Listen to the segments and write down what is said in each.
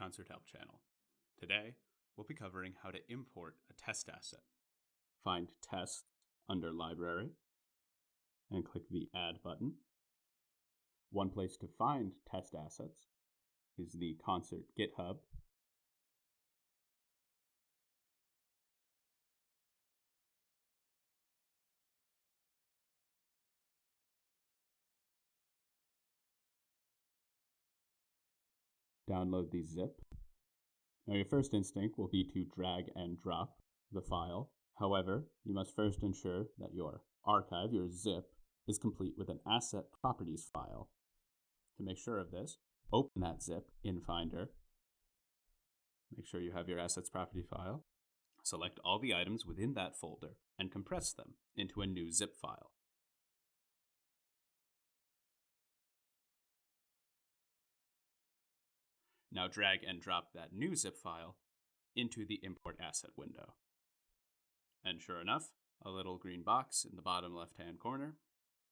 Concert Help channel. Today, we'll be covering how to import a test asset. Find Test under Library and click the Add button. One place to find test assets is the Concert GitHub. Download the zip. Now your first instinct will be to drag and drop the file. However, you must first ensure that your archive, your zip, is complete with an asset properties file. To make sure of this, open that zip in Finder. Make sure you have your assets property file. Select all the items within that folder and compress them into a new zip file. Now drag and drop that new zip file into the Import Asset window. And sure enough, a little green box in the bottom left-hand corner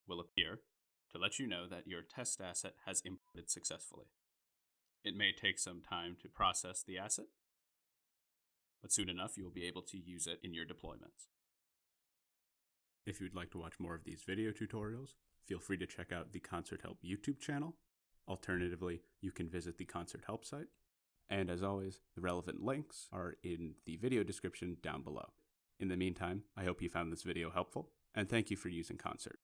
will appear to let you know that your test asset has imported successfully. It may take some time to process the asset, but soon enough you'll be able to use it in your deployments. If you'd like to watch more of these video tutorials, feel free to check out the Concert Help YouTube channel. Alternatively, you can visit the Concert Help site. And as always, the relevant links are in the video description down below. In the meantime, I hope you found this video helpful, and thank you for using Concert.